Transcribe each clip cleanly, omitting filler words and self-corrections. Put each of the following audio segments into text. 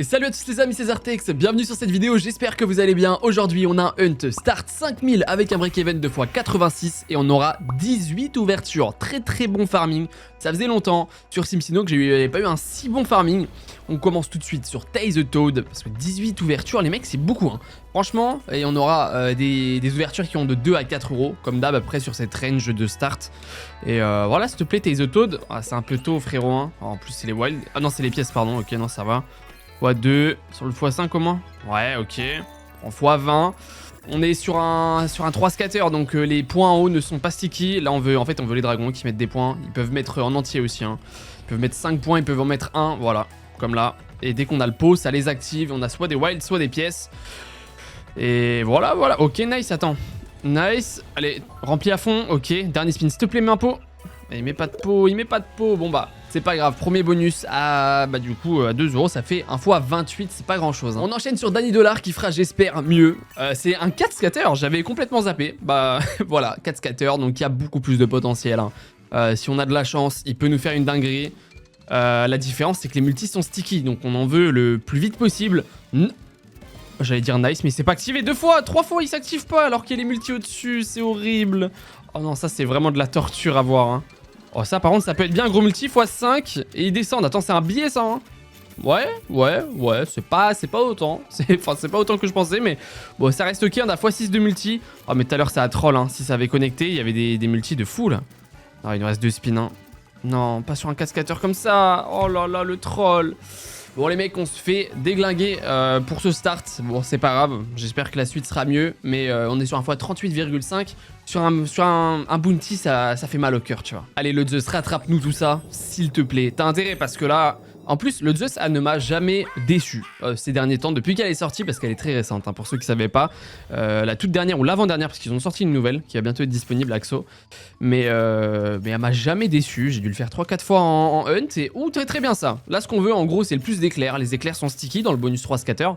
Et salut à tous les amis, c'est Zartex, bienvenue sur cette vidéo, j'espère que vous allez bien. Aujourd'hui on a un hunt start 5000 avec un break event de x86 et on aura 18 ouvertures. Très bon farming, ça faisait longtemps sur SimSino que j'avais pas eu un si bon farming. On commence tout de suite sur Taze the Toad, parce que 18 ouvertures les mecs c'est beaucoup hein. Franchement, et on aura des ouvertures qui ont de 2 à 4 euros, comme d'hab après sur cette range de start. Et voilà, s'il te plaît Taze the Toad, ah, c'est un peu tôt frérot hein. En plus c'est les wild, ah non c'est les pièces pardon, ok non ça va. x2, sur le x5 comment? Ouais, ok. En x20. On est sur un 3 scatter, donc les points en haut ne sont pas sticky. Là, on veut les dragons qui mettent des points. Ils peuvent mettre en entier aussi. Hein. Ils peuvent mettre 5 points, ils peuvent en mettre 1. Voilà, comme là. Et dès qu'on a le pot, ça les active. On a soit des wilds, soit des pièces. Et voilà. Ok, nice, attends. Nice. Allez, rempli à fond. Ok, dernier spin, s'il te plaît, mets un pot. Il met pas de pot, Bon bah, c'est pas grave. Premier bonus à, du coup, à 2 euros, ça fait un fois 28, c'est pas grand chose. Hein. On enchaîne sur Danny Dollar qui fera, j'espère, mieux. C'est un 4 scatter, j'avais complètement zappé. Bah voilà, 4 scatter, donc il y a beaucoup plus de potentiel. Hein. Si on a de la chance, il peut nous faire une dinguerie. La différence, c'est que les multis sont sticky, donc on en veut le plus vite possible. J'allais dire nice, mais c'est pas activé 2 fois, 3 fois il s'active pas alors qu'il y a les multis au-dessus, c'est horrible. Oh non, ça c'est vraiment de la torture à voir. Hein. Oh ça par contre ça peut être bien un gros multi x5 et ils descendent. Attends c'est un billet ça hein. Ouais c'est pas autant. C'est pas autant que je pensais mais bon ça reste ok. On a x6 de multi. Oh mais tout à l'heure ça a troll hein. Si ça avait connecté il y avait des multis de fou là. Ah il nous reste 2 spins hein. Non pas sur un cascateur comme ça. Oh là là le troll. Bon les mecs on se fait déglinguer pour ce start. Bon c'est pas grave, j'espère que la suite sera mieux. Mais on est sur un x38,5. Sur un bounty ça fait mal au cœur tu vois. Allez le Zeus rattrape-nous tout ça s'il te plaît. T'as intérêt parce que là... En plus, le Zeus ne m'a jamais déçu ces derniers temps, depuis qu'elle est sortie, parce qu'elle est très récente, hein, pour ceux qui ne savaient pas. La toute dernière ou l'avant-dernière, parce qu'ils ont sorti une nouvelle qui va bientôt être disponible, Axo. Mais elle m'a jamais déçu, j'ai dû le faire 3-4 fois en hunt, et très bien ça. Là, ce qu'on veut, en gros, c'est le plus d'éclairs. Les éclairs sont sticky dans le bonus 3 scatter,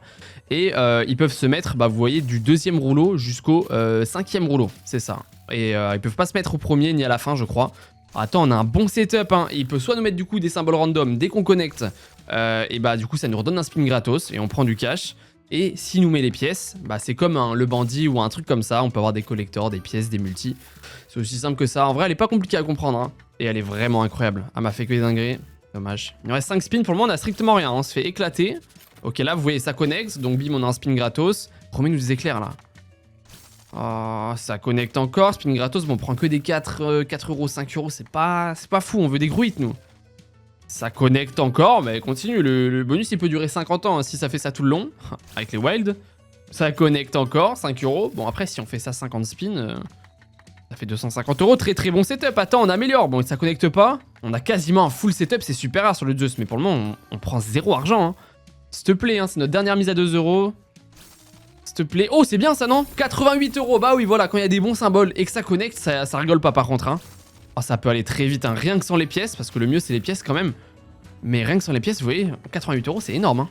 et ils peuvent se mettre, vous voyez, du 2e rouleau jusqu'au 5e rouleau, c'est ça. Et ils peuvent pas se mettre au premier ni à la fin, je crois. Attends, on a un bon setup, hein. Il peut soit nous mettre du coup des symboles random dès qu'on connecte, et du coup ça nous redonne un spin gratos et on prend du cash. Et s'il nous met les pièces, c'est comme le bandit ou un truc comme ça, on peut avoir des collectors, des pièces, des multis. C'est aussi simple que ça. En vrai, elle est pas compliquée à comprendre, hein. Et elle est vraiment incroyable. Elle m'a fait que des dingueries. Dommage. Il nous reste 5 spins, pour le moment on a strictement rien, hein. On se fait éclater. Ok, là vous voyez ça connecte, donc bim, on a un spin gratos. Promets-nous des éclairs là. Oh, ça connecte encore, spin gratos, bon on prend que des 4 euros, 5 euros, c'est pas fou, on veut des gruites nous. Ça connecte encore, mais continue, le bonus il peut durer 50 ans hein, si ça fait ça tout le long, avec les wild. Ça connecte encore, 5 euros, bon après si on fait ça 50 spins, ça fait 250 euros, très bon setup, attends on améliore, bon ça connecte pas, on a quasiment un full setup, c'est super rare sur le Zeus, mais pour le moment on prend 0 argent. Hein. S'il te plaît, hein, c'est notre dernière mise à 2 euros. S'il te plaît. Oh, c'est bien ça, non? 88 euros. Bah oui, voilà, quand il y a des bons symboles et que ça connecte, ça rigole pas par contre. Hein. Oh, ça peut aller très vite, hein. Rien que sans les pièces, parce que le mieux c'est les pièces quand même. Mais rien que sans les pièces, vous voyez, 88 euros, c'est énorme. Hein.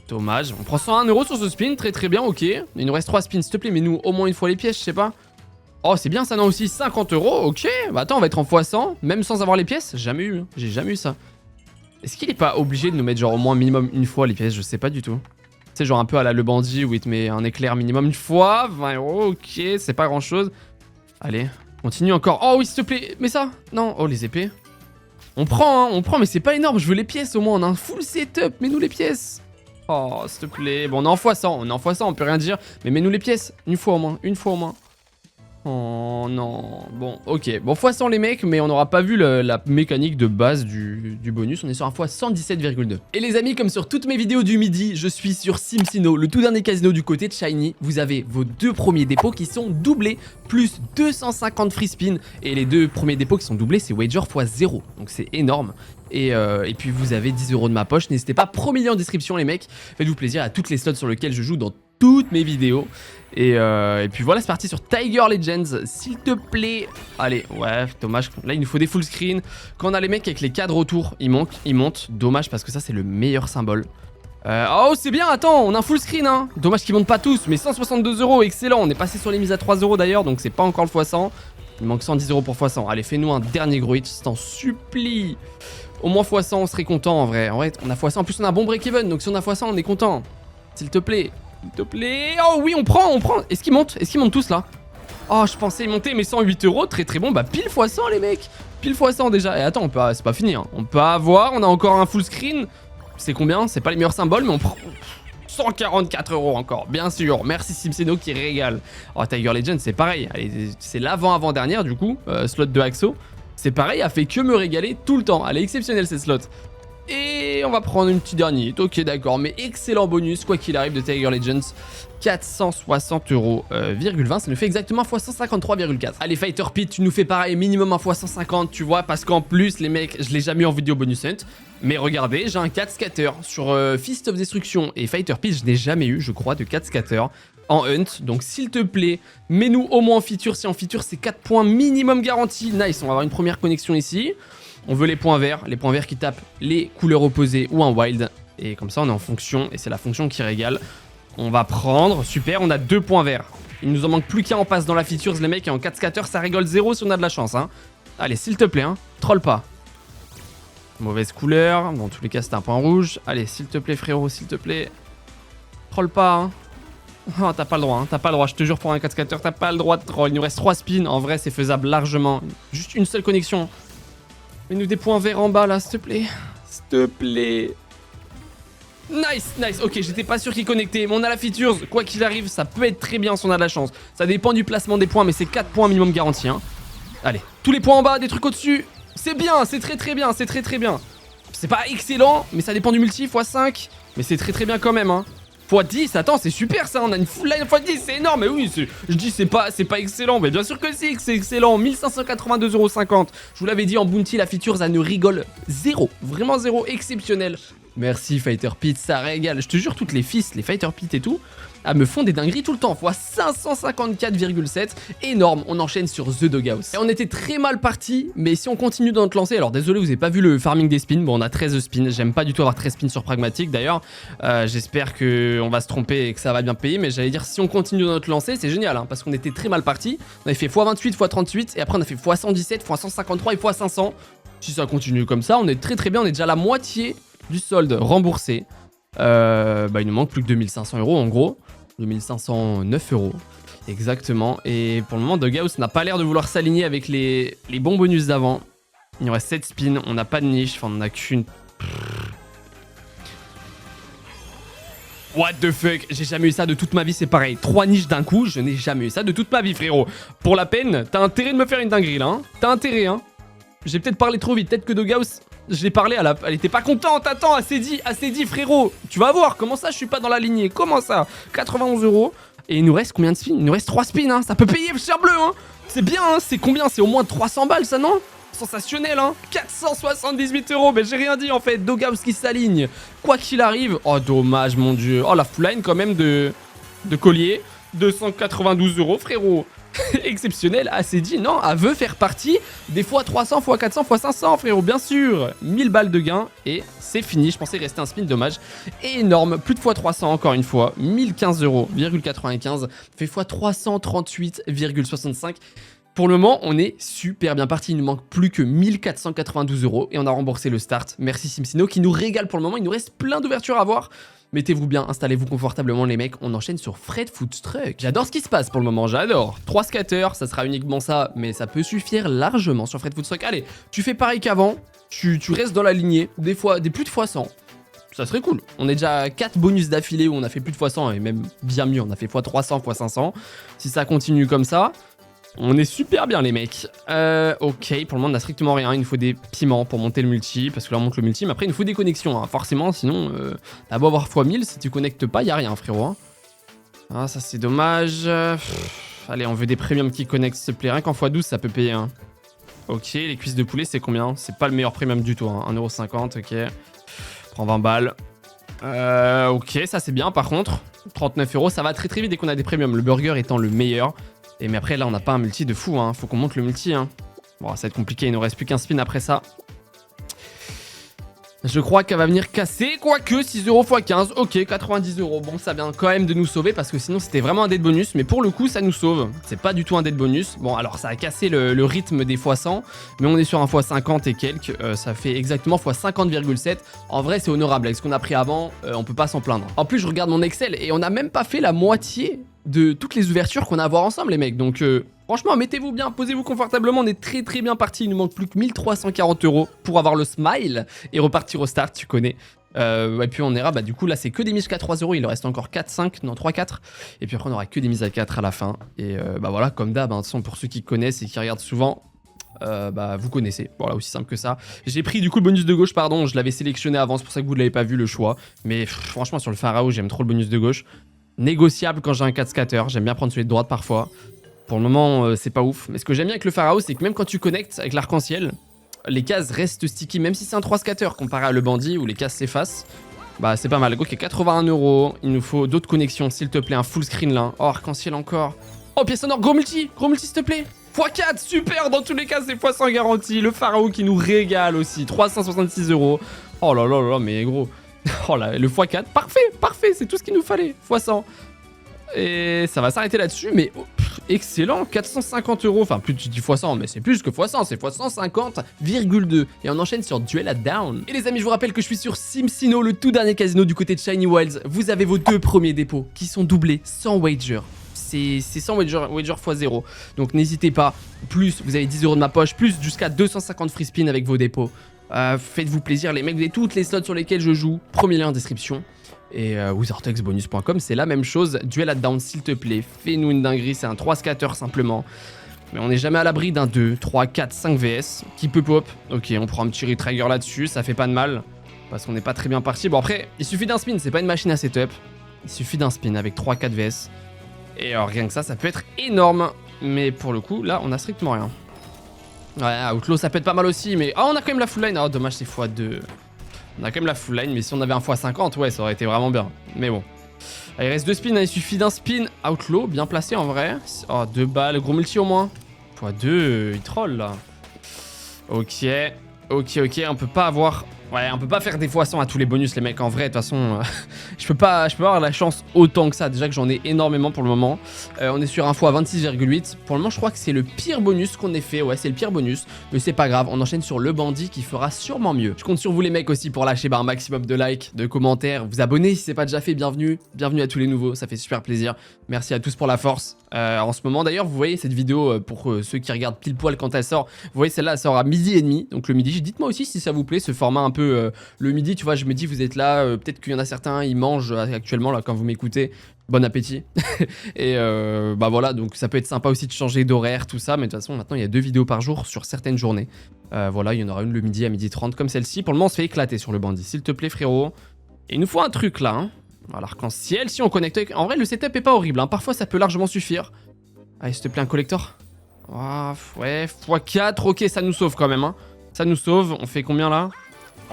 Dommage. On prend 101 euros sur ce spin, très bien, ok. Il nous reste 3 spins, s'il te plaît, mais nous au moins une fois les pièces, je sais pas. Oh, c'est bien ça, non aussi, 50 euros, ok. Bah attends, on va être en x100, même sans avoir les pièces. Jamais eu, j'ai jamais eu ça. Est-ce qu'il est pas obligé de nous mettre genre au moins minimum une fois les pièces? Je sais pas du tout. C'est genre un peu à la le bandit où il te met un éclair minimum une fois, 20 euros, ok, c'est pas grand chose. Allez, continue encore. Oh oui, s'il te plaît, mais ça, non, oh les épées. On prend, mais c'est pas énorme, je veux les pièces au moins, on a un full setup, mets-nous les pièces. Oh, s'il te plaît, bon, on est en x100, on peut rien dire, mais mets-nous les pièces, une fois au moins. Oh non, bon ok, bon x100 les mecs, mais on n'aura pas vu la mécanique de base du bonus, on est sur un x117,2. Et les amis, comme sur toutes mes vidéos du midi, je suis sur SimSino, le tout dernier casino du côté de Shiny. Vous avez vos 2 premiers dépôts qui sont doublés, plus 250 free spin, et les 2 premiers dépôts qui sont doublés, c'est wager x0, donc c'est énorme. Et puis vous avez 10 euros de ma poche, n'hésitez pas, premier lien en description les mecs, faites-vous plaisir à toutes les slots sur lesquelles je joue dans toutes mes vidéos. Et puis voilà, c'est parti sur Tiger Legends, s'il te plaît. Allez, ouais, dommage. Là, il nous faut des full screen. Quand on a les mecs avec les cadres autour, ils montent. Dommage parce que ça, c'est le meilleur symbole. Oh, c'est bien, attends, on a un full screen, hein. Dommage qu'ils montent pas tous, mais 162 euros, excellent. On est passé sur les mises à 3 euros d'ailleurs, donc c'est pas encore le x100. Il manque 110 euros pour x100. Allez, fais-nous un dernier gruit, je t'en supplie. Au moins x100, on serait content en vrai. En vrai, on a x100. En plus, on a un bon break-even. Donc si on a x100, on est content. S'il te plaît. S'il te plaît. Oh oui, on prend. Est-ce qu'ils montent? Est-ce qu'ils montent tous là? Oh, je pensais monter, mais 108 €. Très très bon. Bah, pile x100, les mecs. Pile x100 déjà. Et attends, c'est pas fini. Hein. On peut avoir. On a encore un full screen. C'est combien? C'est pas les meilleurs symboles, mais on prend 144 € encore. Bien sûr. Merci Simseno qui régale. Oh, Tiger Legend, c'est pareil. Allez, c'est l'avant-avant-dernière, du coup. Slot de Axo. C'est pareil, a fait que me régaler tout le temps. Elle est exceptionnelle, cette slot. Et on va prendre une petite dernière. Ok, d'accord. Mais excellent bonus, quoi qu'il arrive, de Tiger Legends. 460,20 €. Ça nous fait exactement x153,4. Allez, Fighter Pit, tu nous fais pareil, minimum un x150, tu vois. Parce qu'en plus, les mecs, je l'ai jamais eu en vidéo bonus hunt. Mais regardez, j'ai un 4 scatter sur Fist of Destruction et Fighter Pit. Je n'ai jamais eu, je crois, de 4 scatter en hunt. Donc, s'il te plaît, mets-nous au moins en feature. Si en feature, c'est 4 points minimum garantis. Nice, on va avoir une première connexion ici. On veut les points verts qui tapent les couleurs opposées ou un wild. Et comme ça, on est en fonction et c'est la fonction qui régale. On va prendre, super, on a 2 points verts. Il nous en manque plus qu'un, on passe dans la feature, les mecs, et en 4 scatter, ça rigole 0 si on a de la chance. Hein. Allez, s'il te plaît, hein, troll pas. Mauvaise couleur, dans tous les cas, c'est un point rouge. Allez, s'il te plaît, frérot, s'il te plaît. Troll pas, hein. Oh, t'as pas le droit, hein, t'as pas le droit, je te jure, pour un 4 scatter, t'as pas le droit de troll. Il nous reste 3 spins, en vrai, c'est faisable largement. Juste une seule connexion. Mets-nous des points verts en bas, là, s'il te plaît. S'il te plaît. Nice, nice. Ok, j'étais pas sûr qu'il connectait, mais on a la feature. Quoi qu'il arrive, ça peut être très bien si on a de la chance. Ça dépend du placement des points, mais c'est 4 points minimum garantis. Hein. Allez, tous les points en bas, des trucs au-dessus. C'est bien, c'est très très bien, c'est très très bien. C'est pas excellent, mais ça dépend du multi, x5. Mais c'est très très bien quand même. Hein. x10, attends, c'est super ça. On a une full line x10, c'est énorme. Mais oui, je dis c'est pas excellent. Mais bien sûr que si, c'est excellent. 1582,50 €. Je vous l'avais dit en bounty, la feature, ça ne rigole zéro. Vraiment zéro, exceptionnel. Merci Fighter Pit, ça régale. Je te jure, toutes les fils, les Fighter Pit et tout, me font des dingueries tout le temps. Fois 554,7. Énorme, on enchaîne sur The Doghouse. Et on était très mal parti, mais si on continue dans notre lancée, alors désolé, vous n'avez pas vu le farming des spins. Bon, on a 13 spins. J'aime pas du tout avoir 13 spins sur Pragmatic d'ailleurs. J'espère qu'on va se tromper et que ça va bien payer. Mais j'allais dire, si on continue dans notre lancée, c'est génial. Hein, parce qu'on était très mal parti. On avait fait x28, x38. Et après, on a fait x117, x153 et x500. Si ça continue comme ça, on est très très bien. On est déjà à la moitié du solde remboursé. Il nous manque plus que 2500 € en gros. 2509 €. Exactement. Et pour le moment, Doghouse n'a pas l'air de vouloir s'aligner avec les bons bonus d'avant. Il nous reste 7 spins. On n'a pas de niche. Enfin, on n'en a qu'une. What the fuck? J'ai jamais eu ça de toute ma vie, c'est pareil. 3 niches d'un coup, je n'ai jamais eu ça de toute ma vie, frérot. Pour la peine, t'as intérêt de me faire une dinguerie là. Hein. T'as intérêt, hein. J'ai peut-être parlé trop vite. Peut-être que Doghouse, je l'ai parlé, elle était pas contente. Attends, assez dit, frérot. Tu vas voir, comment ça, je suis pas dans la lignée? Comment ça? 91 €. Et il nous reste combien de spins? Il nous reste 3 spins, hein. Ça peut payer, cher bleu, hein. C'est bien, hein. C'est combien? C'est au moins 300 balles, ça, non? Sensationnel, hein. 478 €. Mais j'ai rien dit, en fait. Doghouse qui s'aligne. Quoi qu'il arrive. Oh, dommage, mon dieu. Oh, la full line, quand même, de collier. 292 €, frérot. Exceptionnel, assez dit, non, elle veut faire partie des fois 300, fois 400, fois 500, frérot, bien sûr. 1000 balles de gain et c'est fini. Je pensais rester un spin, dommage. Énorme, plus de fois 300 encore une fois. 1015 €,95 fait fois 338,65. Pour le moment, on est super bien parti. Il nous manque plus que 1492 € et on a remboursé le start. Merci Simsino qui nous régale pour le moment. Il nous reste plein d'ouvertures à voir. Mettez-vous bien, installez-vous confortablement les mecs, on enchaîne sur Fred Foodstruck. J'adore ce qui se passe pour le moment, j'adore. 3 scatters, ça sera uniquement ça, mais ça peut suffire largement sur Fred Foodstruck. Allez, tu fais pareil qu'avant, tu restes dans la lignée, des plus de fois 100. Ça serait cool. On est déjà à 4 bonus d'affilée où on a fait plus de fois 100 et même bien mieux, on a fait fois 300, fois 500. Si ça continue comme ça, on est super bien les mecs. Ok, pour le moment on n'a strictement rien. Il nous faut des piments pour monter le multi. Parce que là on monte le multi. Mais après il nous faut des connexions. Hein. Forcément, sinon t'as beau avoir x1000. Si tu connectes pas, y a rien frérot. Hein. Ah ça c'est dommage. Allez, on veut des premiums qui connectent s'il te plaît. Rien qu'en x12 ça peut payer. Hein. Ok, les cuisses de poulet c'est combien? C'est pas le meilleur premium du tout. Hein. 1,50 €, ok. Prends 20 balles. Ok, ça c'est bien par contre. 39 €, ça va très très vite dès qu'on a des premiums. Le burger étant le meilleur. Et mais après là on n'a pas un multi de fou, hein. Faut qu'on monte le multi. Hein. Bon ça va être compliqué, il nous reste plus qu'un spin après ça. Je crois qu'elle va venir casser, quoique 6 euros x 15, ok, 90 euros. Bon, ça vient quand même de nous sauver parce que sinon c'était vraiment un dead bonus, mais pour le coup ça nous sauve. C'est pas du tout un dead bonus. Bon, alors ça a cassé le rythme des x 100, mais on est sur un x 50 et quelques, ça fait exactement x 50,7. En vrai, c'est honorable. Avec ce qu'on a pris avant, on peut pas s'en plaindre. En plus, je regarde mon Excel et on n'a même pas fait la moitié de toutes les ouvertures qu'on a à voir ensemble, les mecs. Donc, franchement, mettez-vous bien, posez-vous confortablement. On est très très bien parti. Il nous manque plus que 1340 euros pour avoir le smile et repartir au start, tu connais. Et puis on ira, bah du coup là c'est que des mises jusqu'à 3 euros, il reste encore 4, 5, non 3, 4. Et puis après on aura que des mises à 4 à la fin. Et bah voilà, comme d'hab, hein, pour ceux qui connaissent et qui regardent souvent, bah vous connaissez, voilà, aussi simple que ça. J'ai pris du coup le bonus de gauche, pardon, je l'avais sélectionné avant, c'est pour ça que vous ne l'avez pas vu le choix. Mais franchement sur le Pharaon, j'aime trop le bonus de gauche. Négociable quand j'ai un 4 scatter, j'aime bien prendre celui de droite parfois. Pour le moment, c'est pas ouf. Mais ce que j'aime bien avec le Pharaon, c'est que même quand tu connectes avec l'arc-en-ciel, les cases restent sticky. Même si c'est un 3 scatter comparé à le bandit où les cases s'effacent, bah c'est pas mal. Ok, 81 euros. Il nous faut d'autres connexions, s'il te plaît. Un full screen là. Oh, arc-en-ciel encore. Oh, pièce en or, gros multi, s'il te plaît. x4, super. Dans tous les cas, c'est x100 garantie. Le Pharaon qui nous régale aussi. 366 euros. Oh là là là, mais gros. Oh là, le x4, parfait, c'est tout ce qu'il nous fallait. x100. Et ça va s'arrêter là-dessus, mais excellent, 450 euros, enfin plus de x100, mais c'est plus que x100, c'est x150,2. Et on enchaîne sur Duel at Down. Et les amis, je vous rappelle que je suis sur SimCino, le tout dernier casino du côté de Shiny Wilds. Vous avez vos 2 premiers dépôts qui sont doublés sans wager. C'est sans wager x 0. Donc n'hésitez pas, plus vous avez 10 euros de ma poche, plus jusqu'à 250 free spin avec vos dépôts. Faites-vous plaisir les mecs, vous avez toutes les slots sur lesquels je joue, premier lien en description. Et wizardtexbonus.com, c'est la même chose. Duel at Down, s'il te plaît, fais-nous une dinguerie, c'est un 3 scatter simplement. Mais on n'est jamais à l'abri d'un 2, 3, 4, 5 VS qui peut pop. Ok, on prend un petit retrigger là-dessus, ça fait pas de mal. Parce qu'on n'est pas très bien parti. Bon après, il suffit d'un spin, c'est pas une machine à setup. Il suffit d'un spin avec 3, 4 VS. Et alors rien que ça peut être énorme. Mais pour le coup, là, on a strictement rien. Ouais, Outlaw, ça peut être pas mal aussi, mais... Oh, on a quand même la full line. Oh, dommage, c'est x2. On a quand même la full line, mais si on avait un x50, ouais, ça aurait été vraiment bien. Mais bon. Allez, il reste 2 spins, il suffit d'un spin. Outlaw, bien placé en vrai. Oh, 2 balles, gros multi au moins. x2, il troll là. Ok, on peut pas avoir... Ouais, on peut pas faire des x100 à tous les bonus, les mecs. En vrai, de toute façon, je peux pas avoir la chance autant que ça. Déjà que j'en ai énormément pour le moment. On est sur un x 26,8. Pour le moment, je crois que c'est le pire bonus qu'on ait fait. Ouais, c'est le pire bonus. Mais c'est pas grave. On enchaîne sur le bandit qui fera sûrement mieux. Je compte sur vous, les mecs, aussi pour lâcher un maximum de likes, de commentaires. Vous abonner si c'est pas déjà fait. Bienvenue. Bienvenue à tous les nouveaux. Ça fait super plaisir. Merci à tous pour la force. En ce moment, d'ailleurs, vous voyez cette vidéo pour ceux qui regardent pile poil quand elle sort. Vous voyez, celle-là, elle sort à 12h30. Donc le midi. Dites-moi aussi si ça vous plaît, ce format un peu le midi, tu vois, je me dis vous êtes là, peut-être qu'il y en a certains, ils mangent actuellement là quand vous m'écoutez, bon appétit. Et bah voilà, donc ça peut être sympa aussi de changer d'horaire, tout ça, mais de toute façon maintenant il y a 2 vidéos par jour sur certaines journées. Voilà, il y en aura une le midi à 12h30 comme celle-ci. Pour le moment on se fait éclater sur le bandit, s'il te plaît frérot. Et il nous faut un truc là, hein. Voilà, l'arc-en-ciel, si on connecte avec... En vrai le setup est pas horrible, hein. Parfois ça peut largement suffire. Allez s'il te plaît un collector. Oh, ouais, x4, ok ça nous sauve quand même, hein. Ça nous sauve, on fait combien là?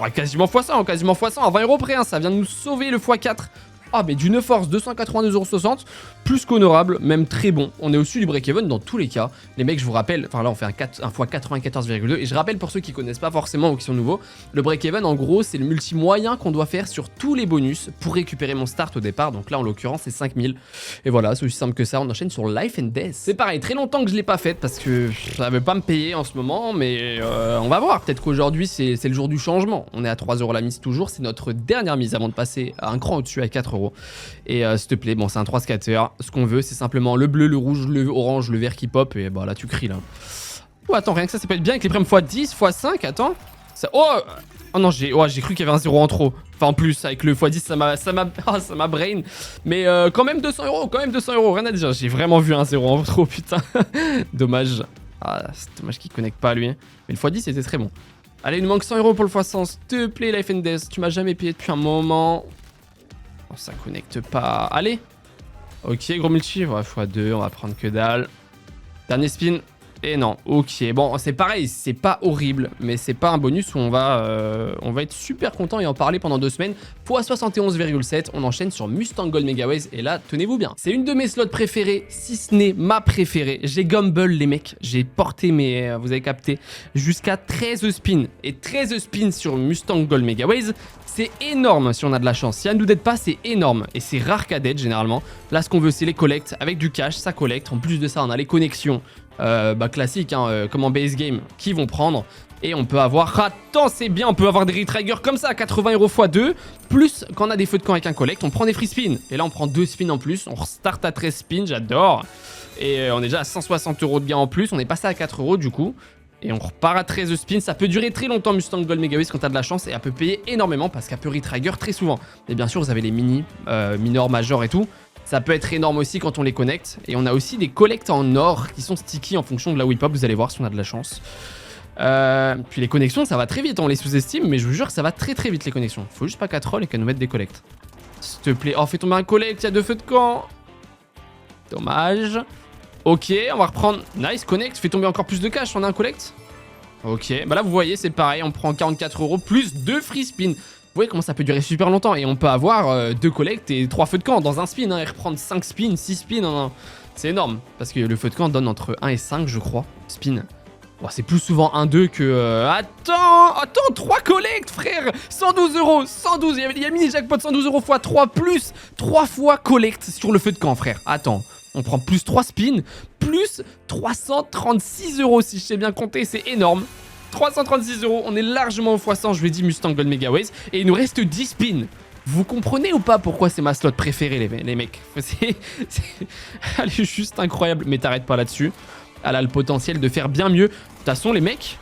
Ouais, quasiment x100, à 20 euros près, hein, ça vient de nous sauver le x4. Ah, mais d'une force, 282,60€, plus qu'honorable, même très bon. On est au-dessus du break-even dans tous les cas. Les mecs, je vous rappelle, enfin là, on fait un x 94,2. Et je rappelle pour ceux qui connaissent pas forcément ou qui sont nouveaux, le break-even, en gros, c'est le multi-moyen qu'on doit faire sur tous les bonus pour récupérer mon start au départ. Donc là, en l'occurrence, c'est 5000. Et voilà, c'est aussi simple que ça. On enchaîne sur Life and Death. C'est pareil, très longtemps que je l'ai pas faite parce que ça veut pas me payer en ce moment, mais on va voir. Peut-être qu'aujourd'hui, c'est le jour du changement. On est à 3 € la mise toujours. C'est notre dernière mise avant de passer à un cran au-dessus à 4 €. Et s'il te plaît, bon c'est un 3 scatter. Ce qu'on veut c'est simplement le bleu, le rouge, le orange, le vert qui pop. Et bah là tu cries là. Oh attends, rien que ça peut être bien avec les primes x10, x5, attends. Ça... Oh non, j'ai cru qu'il y avait un 0 en trop. Enfin en plus avec le x10 ça m'a brain. Mais quand même 200 €, rien à dire. J'ai vraiment vu un 0 en trop, putain. Dommage. Ah c'est dommage qu'il connecte pas lui. Mais le x10 c'était très bon. Allez, il nous manque 100 € pour le x100, s'il te plaît Life and Death. Tu m'as jamais payé depuis un moment. Oh, ça connecte pas. Allez. Ok, gros multi. Ouais, x2, on va prendre que dalle. Dernier spin. Et non, ok. Bon, c'est pareil, c'est pas horrible, mais c'est pas un bonus où on va être super content et en parler pendant 2 semaines. Fois 71,7, on enchaîne sur Mustang Gold Megaways. Et là, tenez-vous bien. C'est une de mes slots préférées, si ce n'est ma préférée. J'ai Gumble, les mecs. J'ai porté mes, vous avez capté, jusqu'à 13 spins. Et 13 spins sur Mustang Gold Megaways, c'est énorme si on a de la chance. Si elle nous dead pas, c'est énorme. Et c'est rare qu'à dead généralement. Là, ce qu'on veut, c'est les collects. Avec du cash, ça collecte. En plus de ça, on a les connexions. Classique, hein, comme en base game, qui vont prendre. Et on peut avoir, attends, c'est bien, on peut avoir des retriggers comme ça à 80 € x 2. Plus, quand on a des feux de camp avec un collect, on prend des free spins. Et là, on prend 2 spins en plus. On restart à 13 spins, j'adore. Et on est déjà à 160 € de gain en plus. On est passé à 4 € du coup. Et on repart à 13 spins. Ça peut durer très longtemps, Mustang Gold Megaways, quand t'as de la chance. Et elle peut payer énormément parce qu'elle peut retrigger très souvent. Et bien sûr, vous avez les mini, minors, majors et tout. Ça peut être énorme aussi quand on les connecte. Et on a aussi des collects en or qui sont sticky en fonction de la whip-up. Vous allez voir si on a de la chance. Puis les connexions, ça va très vite. On les sous-estime, mais je vous jure que ça va très très vite les connexions. Faut juste pas qu'elle troll et qu'elle nous mette des collects. S'il te plaît. Oh, fais tomber un collect. Il y a 2 feux de camp. Dommage. Ok, on va reprendre. Nice, connect. Fais tomber encore plus de cash. On a un collect. Ok, bah là vous voyez, c'est pareil. On prend 44 € plus 2 free spins. Vous voyez comment ça peut durer super longtemps. Et on peut avoir 2 collects et 3 feux de camp dans un spin, hein, et reprendre 5 spins, 6 spins. Hein. C'est énorme. Parce que le feu de camp donne entre 1 et 5, je crois, spin. Bon, c'est plus souvent 1-2 que... Attends, 3 collects, frère. 112 €, 112. Il y a mini jackpot 112 € x 3, plus 3 fois collect sur le feu de camp, frère. Attends, on prend plus 3 spins, plus 336 € si je sais bien compter, c'est énorme. 336 €, on est largement au x100, je lui ai dit Mustang Gold Megaways. Et il nous reste 10 spins. Vous comprenez ou pas pourquoi c'est ma slot préférée, les mecs? Elle est juste incroyable, mais t'arrêtes pas là-dessus. Elle a le potentiel de faire bien mieux. De toute façon, les mecs,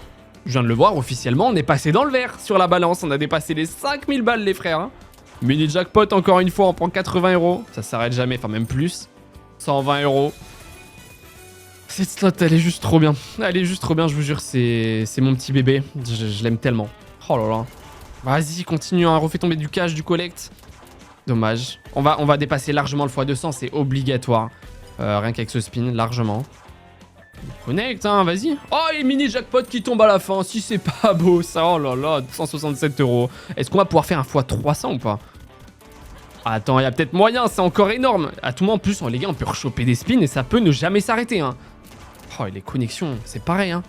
je viens de le voir officiellement, on est passé dans le vert sur la balance. On a dépassé les 5000 balles, les frères. Hein. Mini jackpot, encore une fois, on prend 80 €. Ça s'arrête jamais, enfin même plus. 120 €. Cette slot, elle est juste trop bien. Elle est juste trop bien, je vous jure, c'est mon petit bébé. Je l'aime tellement. Oh là là. Vas-y, continue, hein, refais tomber du cash, du collect. Dommage. On va dépasser largement le x200, c'est obligatoire. Rien qu'avec ce spin, largement. Connect, hein, vas-y. Oh, et mini jackpot qui tombe à la fin. Si c'est pas beau, ça. Oh là là, 167 €. Est-ce qu'on va pouvoir faire un x300 ou pas? Attends, il y a peut-être moyen, c'est encore énorme. À tout moment, en plus, les gars, on peut rechoper des spins et ça peut ne jamais s'arrêter, hein. Oh, et les connexions, c'est pareil, hein.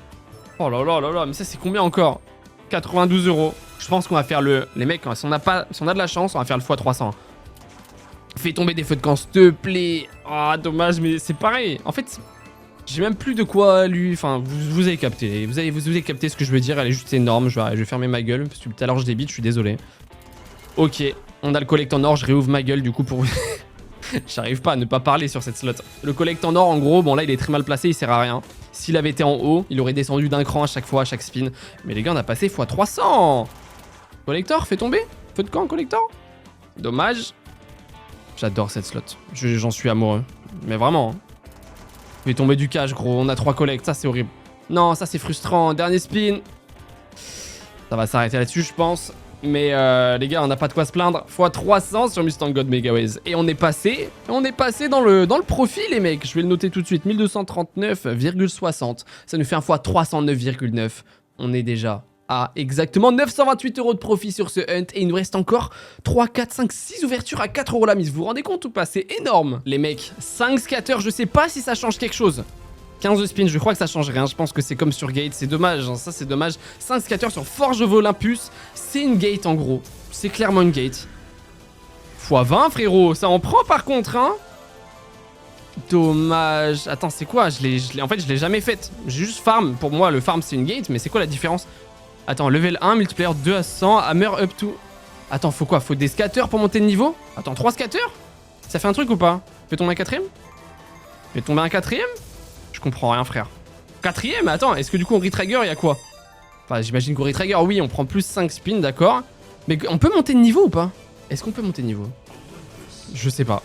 Oh là là là là, mais ça, c'est combien encore? 92 €. Je pense qu'on va faire le... Les mecs, si on a de la chance, on va faire le x300. Fais tomber des feux de camp, s'il te plaît. Ah, oh, dommage, mais c'est pareil. En fait... J'ai même plus de quoi lui... Enfin, vous avez capté. Vous avez capté ce que je veux dire. Elle est juste énorme. Je vais fermer ma gueule. Parce que tout à l'heure, je débite. Je suis désolé. Ok. On a le collect en or. Je réouvre ma gueule du coup pour... J'arrive pas à ne pas parler sur cette slot. Le collect en or, en gros, bon là, il est très mal placé. Il sert à rien. S'il avait été en haut, il aurait descendu d'un cran à chaque fois, à chaque spin. Mais les gars, on a passé x300. Collector, fais tomber. Feu de camp, collector. Dommage. J'adore cette slot. J'en suis amoureux. Mais vraiment, hein. Je vais tomber du cash, gros. On a 3 collects. Ça, c'est horrible. Non, ça, c'est frustrant. Dernier spin. Ça va s'arrêter là-dessus, je pense. Mais les gars, on n'a pas de quoi se plaindre. x300 sur Mustang Gold Megaways. Et on est passé dans le profit, les mecs. Je vais le noter tout de suite. 1239,60. Ça nous fait un x309,9. On est déjà à exactement 928 € de profit sur ce hunt. Et il nous reste encore 3, 4, 5, 6 ouvertures à 4 € la mise. Vous vous rendez compte ou pas? C'est énorme. Les mecs, 5 scatters, je sais pas si ça change quelque chose. 15 spins, je crois que ça change rien. Je pense que c'est comme sur Gate. C'est dommage, hein. Ça c'est dommage. 5 scatters sur Forge of Olympus. C'est une Gate en gros. C'est clairement une Gate. x20, frérot. Ça en prend par contre, hein. Dommage. Attends, c'est quoi? En fait, je l'ai jamais faite. J'ai juste farm. Pour moi, le farm, c'est une Gate. Mais c'est quoi la différence? Attends, level 1, multiplayer 2 à 100, hammer up to... Attends, faut quoi? Faut des scatters pour monter de niveau? Attends, 3 scatters? Ça fait un truc ou pas? Fais tomber un 4ème? Fais tomber un 4ème? Je comprends rien, frère. 4ème? Attends, est-ce que du coup, on retrigger, il y a quoi? Enfin, j'imagine qu'on retrigger, oui, on prend plus 5 spins, d'accord. Mais on peut monter de niveau ou pas? Est-ce qu'on peut monter de niveau? Je sais pas.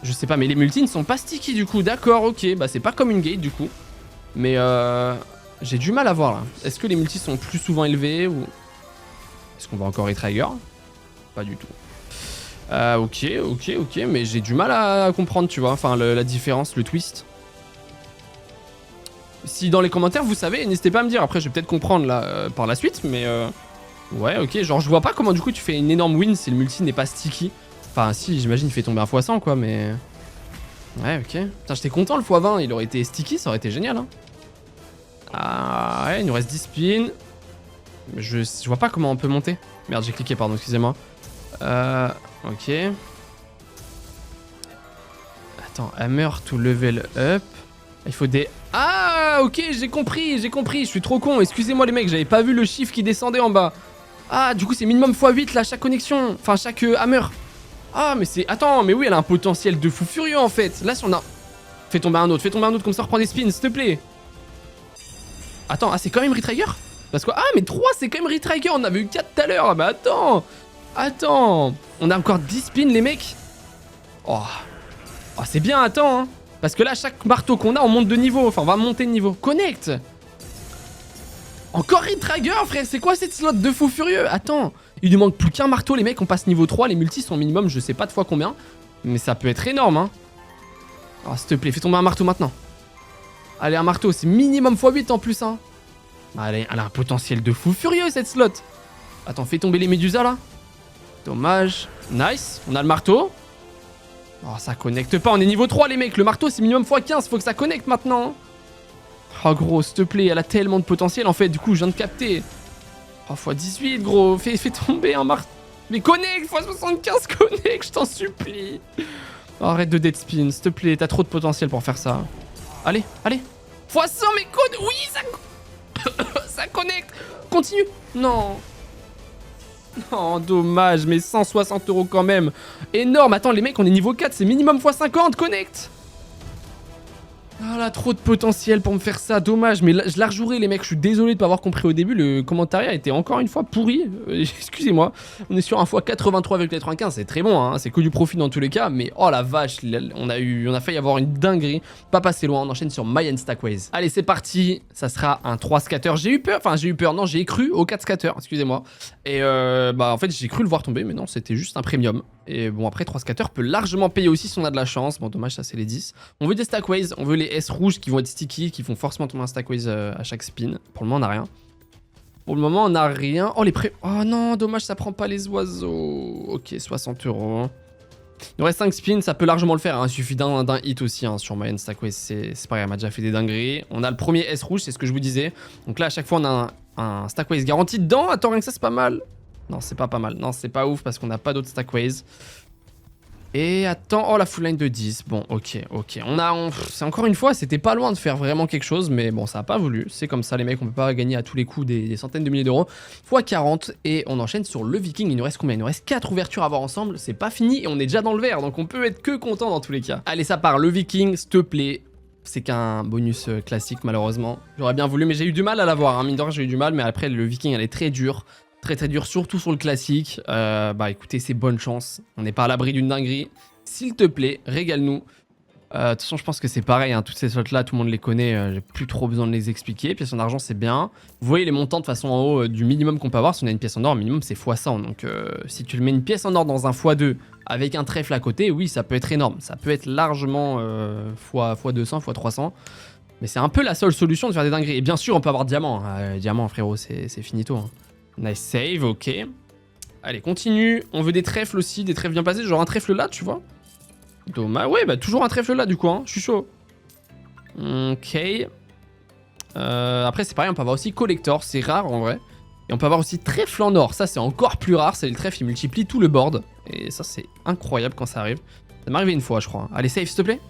Je sais pas, mais les multis ne sont pas sticky du coup. D'accord, ok. Bah, c'est pas comme une gate du coup. Mais j'ai du mal à voir là. Est-ce que les multis sont plus souvent élevés ou... Est-ce qu'on va encore retrigger? Pas du tout. Ok, mais j'ai du mal à comprendre, tu vois. Enfin, la différence, le twist. Si dans les commentaires vous savez, n'hésitez pas à me dire. Après je vais peut-être comprendre là par la suite, mais ouais ok, genre je vois pas comment du coup tu fais une énorme win si le multi n'est pas sticky. Enfin si, j'imagine il fait tomber un x100 quoi, mais... Ouais ok. Putain j'étais content le x20, il aurait été sticky, ça aurait été génial hein. Ah ouais, il nous reste 10 spins. Je vois pas comment on peut monter. Merde j'ai cliqué pardon, excusez-moi. Ok. Attends, hammer to level up. Il faut des... Ah ok, j'ai compris, je suis trop con. Excusez-moi les mecs, j'avais pas vu le chiffre qui descendait en bas. Ah du coup c'est minimum x8 là, chaque connexion. Enfin chaque hammer. Ah mais c'est... Attends, mais oui elle a un potentiel de fou furieux en fait. Là si on a... Fais tomber un autre, comme ça reprend des spins, s'il te plaît. Attends, ah c'est quand même retrigger? Parce que... Ah mais 3 c'est quand même retrigger, on avait eu 4 tout à l'heure. Ah bah attends. Attends. On a encore 10 spins les mecs. Oh, oh c'est bien, attends hein. Parce que là, chaque marteau qu'on a, on monte de niveau. Enfin, on va monter de niveau. Connect. Encore retrigger, frère. C'est quoi cette slot de fou furieux? Attends. Il nous manque plus qu'un marteau, les mecs. On passe niveau 3. Les multis sont minimum, je sais pas de fois combien. Mais ça peut être énorme, hein. Oh, s'il te plaît, fais tomber un marteau maintenant. Allez, un marteau. C'est minimum x8 en plus, hein. Allez, elle a un potentiel de fou furieux, cette slot. Attends, fais tomber les médusas, là. Dommage. Nice. On a le marteau. Oh, ça connecte pas, on est niveau 3 les mecs, le marteau c'est minimum x15, faut que ça connecte maintenant. Oh gros, s'il te plaît, elle a tellement de potentiel en fait, du coup je viens de capter. Oh, x18 gros, fais tomber un marteau. Mais connecte, x75 connecte, je t'en supplie. Oh, arrête de dead spin, s'il te plaît, t'as trop de potentiel pour faire ça. Allez, allez. x100 mais oui, ça connecte. Continue. Non. Oh dommage, mais 160 € quand même. Énorme, attends les mecs on est niveau 4, c'est minimum x50, connect. Ah là, trop de potentiel pour me faire ça, dommage. Mais là, je la rejouerai les mecs, je suis désolé de pas avoir compris au début. Le commentariat était encore une fois pourri. Excusez-moi, on est sur un x83,95, c'est très bon, hein. C'est que du profit dans tous les cas. Mais oh la vache, on a failli avoir une dinguerie. Pas passer loin, on enchaîne sur My Stackways. Allez c'est parti, ça sera un 3 scatter. J'ai eu peur, non j'ai cru au 4 scatter, excusez-moi. Et bah en fait j'ai cru le voir tomber, mais non c'était juste un premium. Et bon après 3 scatter peut largement payer aussi si on a de la chance. Bon dommage, ça c'est les 10. On veut des Stackways, on veut les S rouges qui vont être sticky, qui font forcément tomber un Stackways à chaque spin. Pour le moment on n'a rien. Pour le moment on n'a rien. Oh les pré... Oh non dommage, ça prend pas les oiseaux. Ok 60 €. Il nous reste 5 spins, ça peut largement le faire, hein. Il suffit d'un hit aussi hein, sur My Stackways, c'est pareil, on a déjà fait des dingueries. On a le premier S rouge, c'est ce que je vous disais. Donc là à chaque fois on a un Stackways garanti dedans. Attends, rien que ça c'est pas mal. Non c'est pas mal, non c'est pas ouf parce qu'on n'a pas d'autres Stackways. Et attends, oh la full line de 10, bon ok, c'est encore une fois, c'était pas loin de faire vraiment quelque chose, mais bon ça a pas voulu, c'est comme ça les mecs, on peut pas gagner à tous les coups des centaines de milliers d'euros, x 40, et on enchaîne sur le Viking. Il nous reste combien? Il nous reste 4 ouvertures à voir ensemble, c'est pas fini et on est déjà dans le vert, donc on peut être que content dans tous les cas. Allez ça part, le Viking, s'il te plaît. C'est qu'un bonus classique malheureusement, j'aurais bien voulu mais j'ai eu du mal à l'avoir, hein. Mine de rien j'ai eu du mal, mais après le Viking elle est très dure. Très dur, surtout sur le classique. Bah écoutez, c'est bonne chance. On n'est pas à l'abri d'une dinguerie. S'il te plaît, régale-nous. De toute façon, je pense que c'est pareil. Hein, toutes ces slots là, tout le monde les connaît. J'ai plus trop besoin de les expliquer. Pièce en argent, c'est bien. Vous voyez les montants de façon en haut du minimum qu'on peut avoir. Si on a une pièce en or, minimum c'est x100. Donc si tu mets une pièce en or dans un x2 avec un trèfle à côté, oui, ça peut être énorme. Ça peut être largement x200, x300. Mais c'est un peu la seule solution de faire des dingueries. Et bien sûr, on peut avoir diamant. Diamant, frérot, c'est finito. Hein. Nice save, ok. Allez, continue. On veut des trèfles aussi, des trèfles bien placés. Genre un trèfle là, tu vois. Dommage. Ouais, bah toujours un trèfle là, du coup. Hein. Je suis chaud. Ok. Après, c'est pareil, on peut avoir aussi collector. C'est rare en vrai. Et on peut avoir aussi trèfle en or. Ça, c'est encore plus rare. C'est le trèfle, il multiplie tout le board. Et ça, c'est incroyable quand ça arrive. Ça m'est arrivé une fois, je crois. Allez, save, s'il te plaît.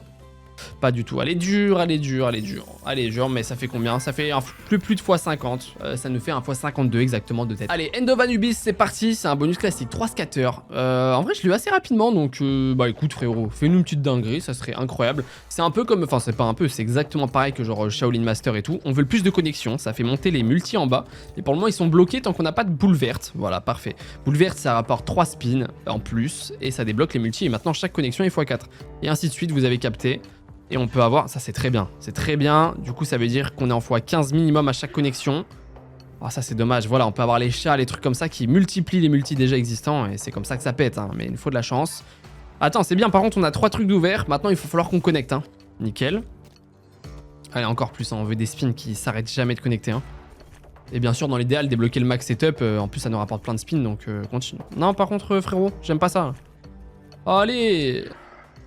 Pas du tout. Elle est dure, elle est dure, elle est dure. Elle est dure, mais ça fait combien? Ça fait un plus de x50. Ça nous fait un x52 exactement de tête. Allez, End of Anubis, c'est parti. C'est un bonus classique, 3 scatter. En vrai, je l'ai eu assez rapidement, donc bah écoute frérot, fais-nous une petite dinguerie, ça serait incroyable. C'est un peu comme, enfin c'est pas un peu, c'est exactement pareil que genre Shaolin Master et tout. On veut le plus de connexion, ça fait monter les multis en bas. Et pour le moment, ils sont bloqués tant qu'on n'a pas de boule verte. Voilà, parfait. Boule verte, ça rapporte 3 spins en plus et ça débloque les multis. Et maintenant, chaque connexion est x4. Et ainsi de suite, vous avez capté. Et on peut avoir, ça c'est très bien, du coup ça veut dire qu'on est en x15 minimum à chaque connexion. Oh, ça c'est dommage, voilà, on peut avoir les chats, les trucs comme ça qui multiplient les multis déjà existants et c'est comme ça que ça pète, hein. Mais il nous faut de la chance. Attends, c'est bien, par contre on a 3 trucs d'ouvert, maintenant il faut falloir qu'on connecte, hein. Nickel. Allez, encore plus, hein, on veut des spins qui s'arrêtent jamais de connecter. Hein. Et bien sûr, dans l'idéal, débloquer le max setup. En plus, ça nous rapporte plein de spins, donc continue. Non, par contre, frérot, j'aime pas ça. Allez.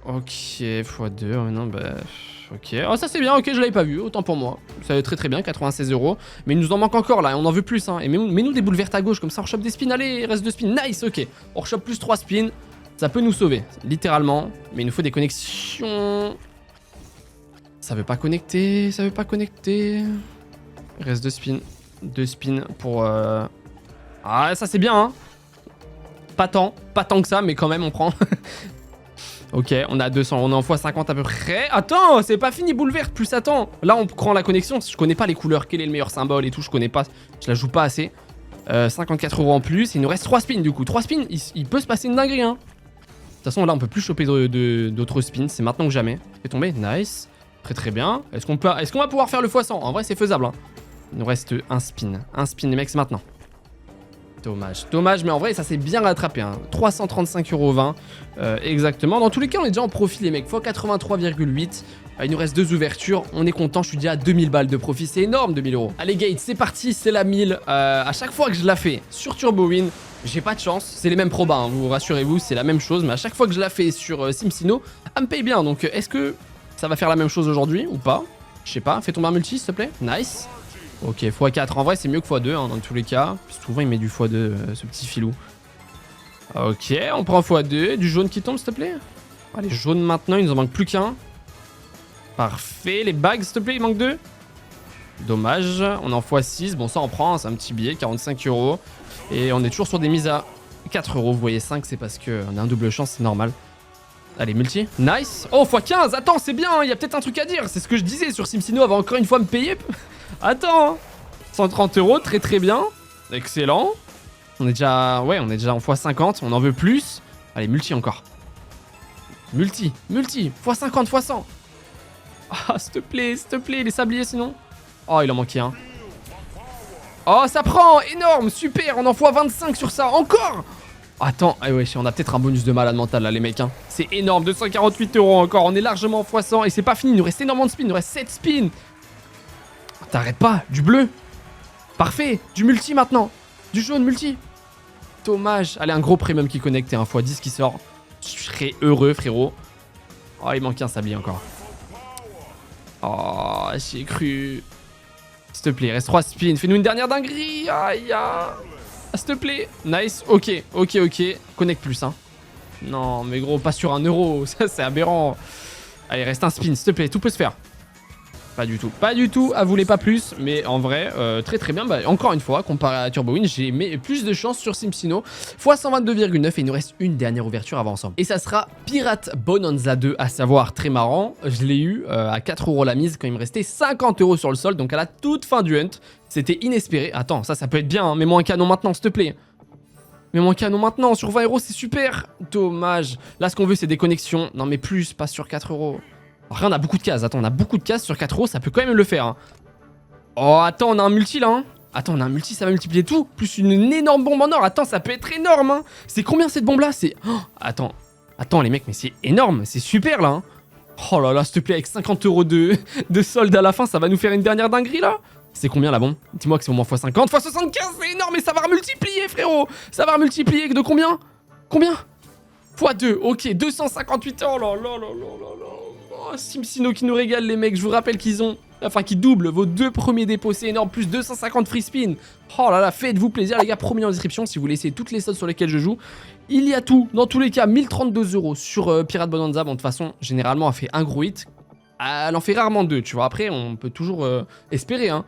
Ok, x2, non, bah... Ok, oh ça c'est bien, ok, je l'avais pas vu, autant pour moi. Ça va très bien, 96 €. Mais il nous en manque encore là, on en veut plus. Hein. Et mets-nous des boules vertes à gauche, comme ça on rechoppe des spins. Allez, reste 2 spins, nice, ok. On rechoppe plus 3 spins, ça peut nous sauver, littéralement. Mais il nous faut des connexions. Ça veut pas connecter, ça veut pas connecter. Il reste 2 spins. 2 spins pour... Ah, ça c'est bien, hein. Pas tant que ça, mais quand même on prend. Ok, on a 200, on est en x50 à peu près. Attends, c'est pas fini, boule verte, plus attends. Là, on prend la connexion, je connais pas les couleurs, quel est le meilleur symbole et tout, je connais pas, je la joue pas assez. 54 € en plus, il nous reste 3 spins du coup. 3 spins, il peut se passer une dinguerie, hein. De toute façon, là, on peut plus choper d'autres spins, c'est maintenant que jamais. Fait tomber, nice. Très bien. Est-ce qu'on va pouvoir faire le x100? En vrai, c'est faisable, hein. Il nous reste un spin, les mecs, c'est maintenant. Dommage, mais en vrai, ça s'est bien rattrapé. Hein. 335,20 € exactement. Dans tous les cas, on est déjà en profit, les mecs. X 83,8. Il nous reste 2 ouvertures. On est content. Je suis déjà à 2000 balles de profit. C'est énorme, 2000 €. Allez, Gate, c'est parti. C'est la 1000. À chaque fois que je la fais sur Turbo Win, j'ai pas de chance. C'est les mêmes probas, hein, vous rassurez-vous. C'est la même chose. Mais à chaque fois que je la fais sur SimSino, elle me paye bien. Donc, est-ce que ça va faire la même chose aujourd'hui ou pas? Je sais pas. Fais tomber un multi, s'il te plaît. Nice. Ok, x4. En vrai, c'est mieux que x2 hein, dans tous les cas. Souvent, il met du x2, ce petit filou. Ok, on prend x2. Du jaune qui tombe, s'il te plaît. Allez, jaune maintenant, il nous en manque plus qu'un. Parfait. Les bagues, s'il te plaît, il manque 2. Dommage. On est en x6. Bon, ça, on prend. C'est un petit billet, 45 €. Et on est toujours sur des mises à 4 €. Vous voyez, 5, c'est parce qu'on a un double chance, c'est normal. Allez, multi. Nice. Oh, x15. Attends, c'est bien. Il y a peut-être un truc à dire. C'est ce que je disais sur SimSino. Elle va encore une fois me payer. Attends, 130 €, très bien. Excellent. On est déjà en x50, on en veut plus. Allez, multi encore. Multi, x50, x100. Ah, s'il te plaît, les sabliers sinon. Oh, il en manquait un. Oh, ça prend, énorme, super, on en x25 sur ça, encore. Attends, ah ouais, on a peut-être un bonus de malade mental là, les mecs. Hein. C'est énorme, 248 € encore, on est largement en x100 et c'est pas fini, il nous reste énormément de spins, il nous reste 7 spins. T'arrêtes pas, du bleu. Parfait, du multi maintenant. Du jaune multi. Dommage. Allez, un gros premium qui connecte et un x10 qui sort. Je serais heureux, frérot. Oh, il manque un sablier encore. Oh, j'y ai cru. S'il te plaît, il reste 3 spins. Fais-nous une dernière dinguerie. Aïe, s'il te plaît. Nice, ok. Connecte plus, hein. Non, mais gros, pas sur 1 €. Ça, c'est aberrant. Allez, reste un spin, s'il te plaît. Tout peut se faire. Pas du tout, elle voulait pas plus, mais en vrai, très bien. Bah, encore une fois, comparé à Turbo Win, j'ai mis plus de chance sur SimSino. X 122,9 et il nous reste une dernière ouverture avant ensemble. Et ça sera Pirate Bonanza 2, à savoir très marrant. Je l'ai eu à 4 € la mise quand il me restait 50 € sur le sol, donc à la toute fin du hunt. C'était inespéré. Attends, ça peut être bien, hein. Mets-moi un canon maintenant, s'il te plaît. Mets-moi un canon maintenant, sur 20 €, c'est super. Dommage. Là, ce qu'on veut, c'est des connexions. Non, mais plus, pas sur 4 €. Après, on a beaucoup de cases. Attends, on a beaucoup de cases sur 4 €. Ça peut quand même le faire. Hein. Oh, attends, on a un multi là. Hein. Attends, on a un multi, ça va multiplier tout. Plus une énorme bombe en or. Attends, ça peut être énorme. Hein. C'est combien cette bombe là? C'est. Oh, attends, les mecs, mais c'est énorme. C'est super là. Hein. Oh là là, s'il te plaît, avec 50 € de solde à la fin, ça va nous faire une dernière dinguerie là. C'est combien la bombe? Dis-moi que c'est au moins x50, x75, c'est énorme. Et ça va remultiplier, frérot. Ça va remultiplier de combien? x2, ok, 258 €. Oh là là là là là là. Oh, SimSino qui nous régale, les mecs. Je vous rappelle qu'ils doublent vos 2 premiers dépôts. C'est énorme. Plus 250 free spin. Oh là là, faites-vous plaisir, les gars. Premier en description si vous voulez essayer toutes les slots sur lesquelles je joue. Il y a tout. Dans tous les cas, 1032 € sur Pirate Bonanza. Bon, de toute façon, généralement, elle fait un gros hit. Elle en fait rarement 2, tu vois. Après, on peut toujours espérer, hein.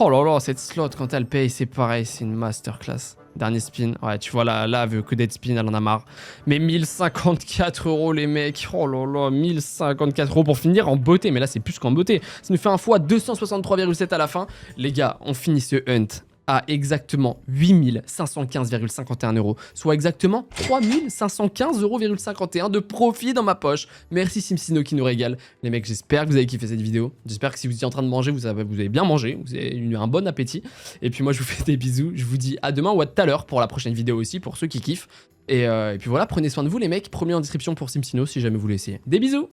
Oh là là, cette slot, quand elle paye, c'est pareil. C'est une masterclass. Dernier spin. Ouais, tu vois, là, elle veut que d'être spin, elle en a marre. Mais 1054 € les mecs. Oh là là, 1054 € pour finir en beauté. Mais là, c'est plus qu'en beauté. Ça nous fait un fois 263,7 à la fin. Les gars, on finit ce hunt à exactement 8515,51 €. Soit exactement 3515,51 € de profit dans ma poche. Merci SimSino qui nous régale. Les mecs, j'espère que vous avez kiffé cette vidéo. J'espère que si vous étiez en train de manger, vous avez bien mangé. Vous avez eu un bon appétit. Et puis moi, je vous fais des bisous. Je vous dis à demain ou à tout à l'heure pour la prochaine vidéo aussi, pour ceux qui kiffent. Et puis voilà, prenez soin de vous les mecs. Premier en description pour SimSino si jamais vous voulez essayer. Des bisous!